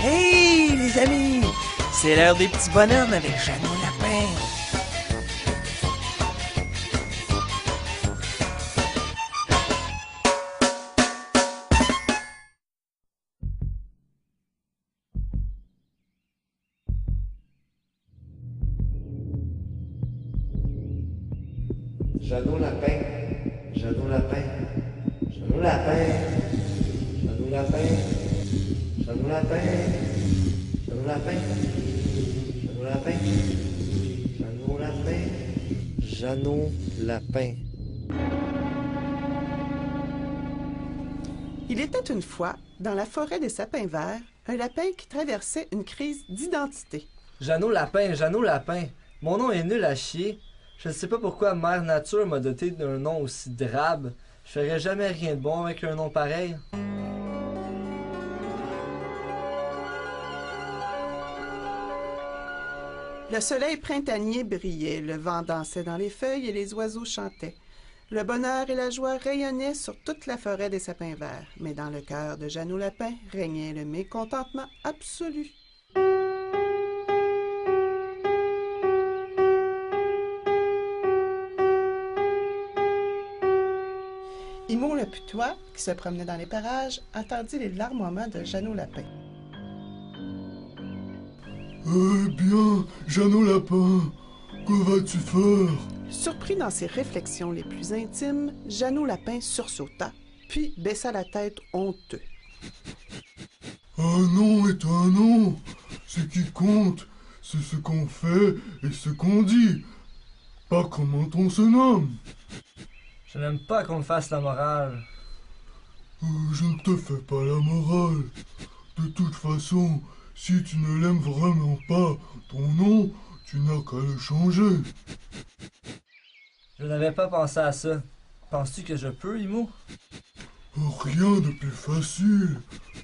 Hey les amis, c'est l'heure des petits bonhommes avec Jeannot Lapin. Jeannot Lapin, Jeannot Lapin, Jeannot Lapin, Jeannot Lapin, Jeannot Lapin, Jeannot Lapin, Jeannot Lapin, Jeannot Lapin, Jeannot Lapin. Il était une fois, dans la forêt des sapins verts, un lapin qui traversait une crise d'identité. Jeannot Lapin, mon nom est nul à chier. Je ne sais pas pourquoi Mère Nature m'a doté d'un nom aussi drabe. Je ferais jamais rien de bon avec un nom pareil. Le soleil printanier brillait, le vent dansait dans les feuilles et les oiseaux chantaient. Le bonheur et la joie rayonnaient sur toute la forêt des sapins verts, mais dans le cœur de Jeannot Lapin régnait le mécontentement absolu. Imo le putois, qui se promenait dans les parages, entendit les larmoiements de Jeannot Lapin. Eh bien, Jeannot Lapin, que vas-tu faire? Surpris dans ses réflexions les plus intimes, Jeannot Lapin sursauta, puis baissa la tête honteux. Un nom est un nom. Ce qui compte, c'est ce qu'on fait et ce qu'on dit, pas comment on se nomme. Je n'aime pas qu'on me fasse la morale. Je ne te fais pas la morale. De toute façon, si tu ne l'aimes vraiment pas, ton nom, tu n'as qu'à le changer. Je n'avais pas pensé à ça. Penses-tu que je peux, Imo? Rien de plus facile.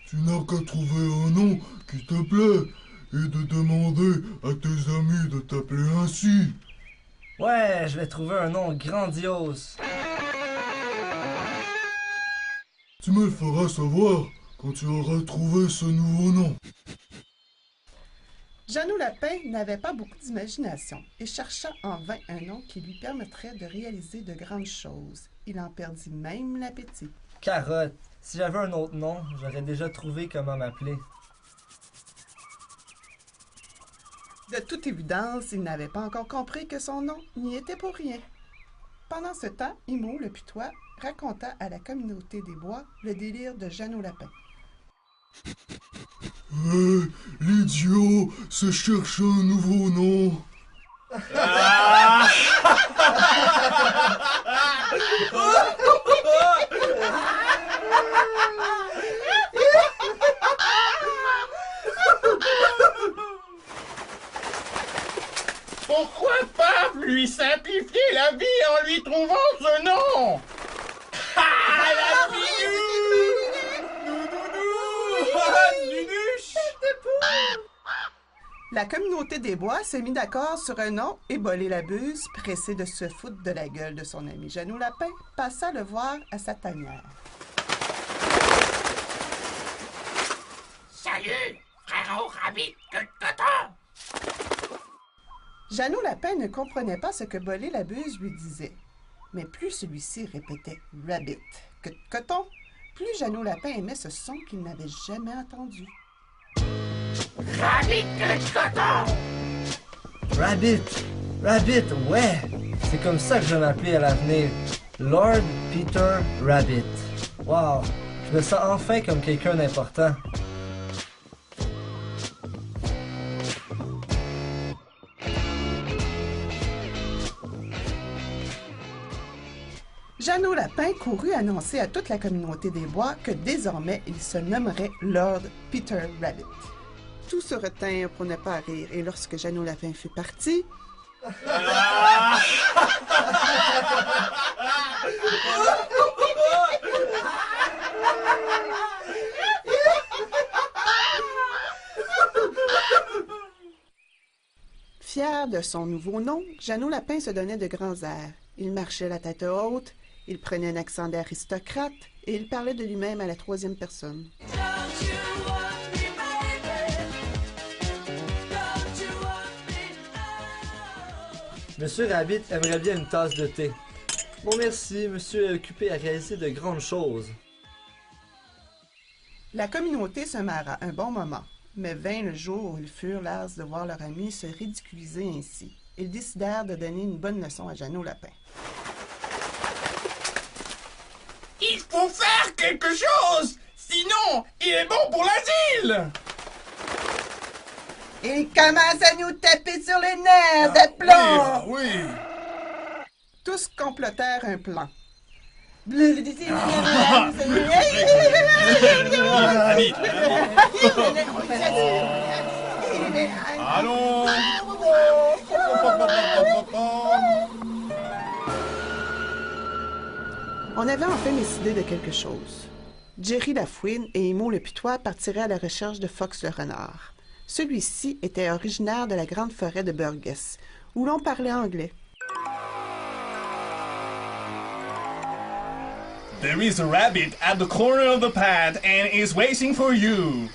Tu n'as qu'à trouver un nom qui te plaît et de demander à tes amis de t'appeler ainsi. Ouais, je vais trouver un nom grandiose. Tu me le feras savoir quand tu auras trouvé ce nouveau nom. Jeannot Lapin n'avait pas beaucoup d'imagination et chercha en vain un nom qui lui permettrait de réaliser de grandes choses. Il en perdit même l'appétit. Carotte. Si j'avais un autre nom, j'aurais déjà trouvé comment m'appeler. De toute évidence, il n'avait pas encore compris que son nom n'y était pour rien. Pendant ce temps, Imo, le putois, raconta à la communauté des bois le délire de Jeannot Lapin. L'idiot se cherche un nouveau nom. Pourquoi pas lui simplifier la vie en lui trouvant ce nom? Ah, la vie! La communauté des bois se mit d'accord sur un nom et Bolé la Buse, pressé de se foutre de la gueule de son ami Jeannot Lapin, passa le voir à sa tanière. Salut, frérot Rabbit de coton! Jeannot Lapin ne comprenait pas ce que Bolé la Buse lui disait. Mais plus celui-ci répétait « rabbit » que « coton », plus Jeannot Lapin aimait ce son qu'il n'avait jamais entendu. Rabbit de coton! Rabbit, ouais! C'est comme ça que je vais m'appeler à l'avenir. Lord Peter Rabbit. Wow, je me sens enfin comme quelqu'un d'important. Jeannot Lapin courut annoncer à toute la communauté des bois que désormais il se nommerait Lord Peter Rabbit. Tous se retinrent pour ne pas rire, et lorsque Jeannot Lapin fut parti... Fier de son nouveau nom, Jeannot Lapin se donnait de grands airs. Il marchait la tête haute, il prenait un accent d'aristocrate et il parlait de lui-même à la troisième personne. Monsieur Rabbit aimerait bien une tasse de thé. Bon, merci, monsieur est occupé à réaliser de grandes choses. La communauté se marra un bon moment, mais vint le jour où ils furent las de voir leur ami se ridiculiser ainsi. Ils décidèrent de donner une bonne leçon à Jeannot Lapin. Il faut faire quelque chose! Sinon, il est bon pour l'asile! Il commence à nous taper sur les nerfs, de plomb! Oui! Tous complotèrent un plan. Allons! On avait enfin décidé de quelque chose. Jerry la Fouine et Imo le Putois partiraient à la recherche de Fox le renard. Celui-ci était originaire de la grande forêt de Burgess, où l'on parlait anglais. There is a rabbit at the corner of the path and is waiting for you.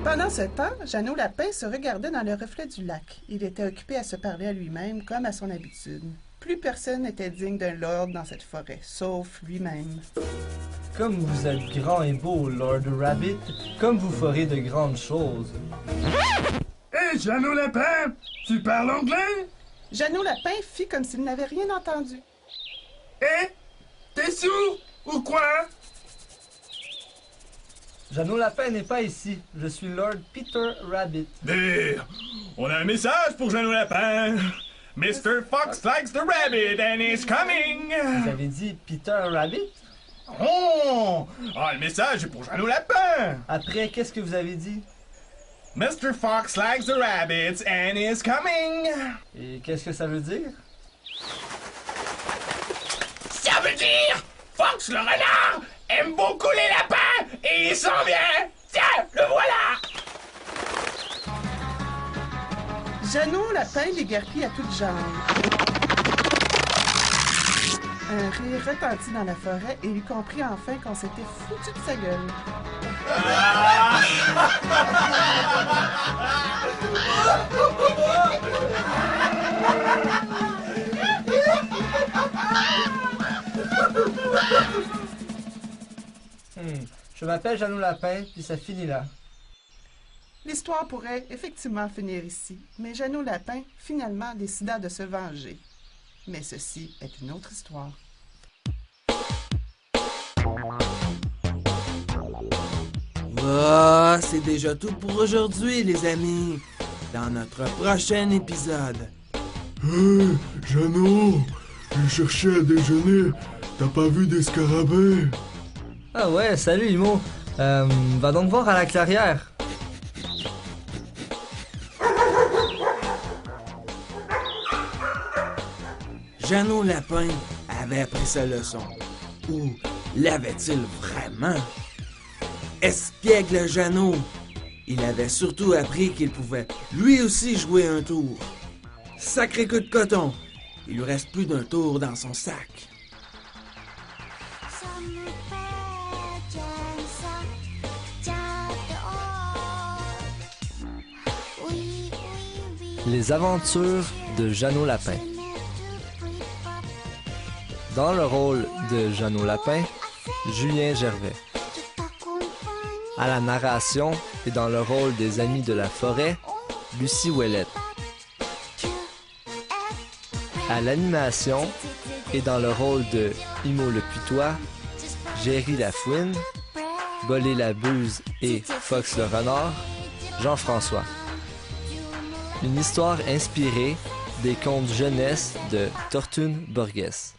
Pendant ce temps, Jeannot Lapin se regardait dans le reflet du lac. Il était occupé à se parler à lui-même comme à son habitude. Plus personne n'était digne d'un lord dans cette forêt, sauf lui-même. Comme vous êtes grand et beau, Lord Rabbit, comme vous ferez de grandes choses. Hé, Jeannot Lapin, tu parles anglais? Jeannot Lapin fit comme s'il n'avait rien entendu. Hé, t'es sourd ou quoi? Jeannot Lapin n'est pas ici. Je suis Lord Peter Rabbit. Dire, on a un message pour Jeannot Lapin. Mr. Fox likes the rabbit and is coming. Vous avez dit Peter Rabbit? Oh! Ah, le message est pour Jeannot Lapin. Après, qu'est-ce que vous avez dit? Mr. Fox likes the rabbits and is coming. Et qu'est-ce que ça veut dire? Ça veut dire Fox le renard aime beaucoup les lapins et il s'en vient. Tiens, le voilà. Jeannot Lapin déguerpit à toutes jambes. Un rire retentit dans la forêt et il comprit enfin qu'on s'était foutu de sa gueule. Je m'appelle Jeannot Lapin, puis ça finit là. L'histoire pourrait effectivement finir ici, mais Jeannot Lapin finalement décida de se venger. Mais ceci est une autre histoire. Ah, c'est déjà tout pour aujourd'hui, les amis. Dans notre prochain épisode. Hé, Jeannot, j'ai cherché à déjeuner. T'as pas vu des scarabées? Ah ouais, salut Imo. Va donc voir à la clairière. Jeannot Lapin avait appris sa leçon. Ou l'avait-il vraiment? Espiègle Jeannot! Il avait surtout appris qu'il pouvait lui aussi jouer un tour. Sacré coup de coton! Il lui reste plus d'un tour dans son sac. Les aventures de Jeannot Lapin. Dans le rôle de Jeannot Lapin, Julien Gervais. À la narration et dans le rôle des Amis de la forêt, Lucie Ouellette. À l'animation et dans le rôle de Imo le Putois, Jerry la Fouine, Bolé la Buse et Fox le Renard, Jean-François. Une histoire inspirée des contes jeunesse de Tortune Burgess.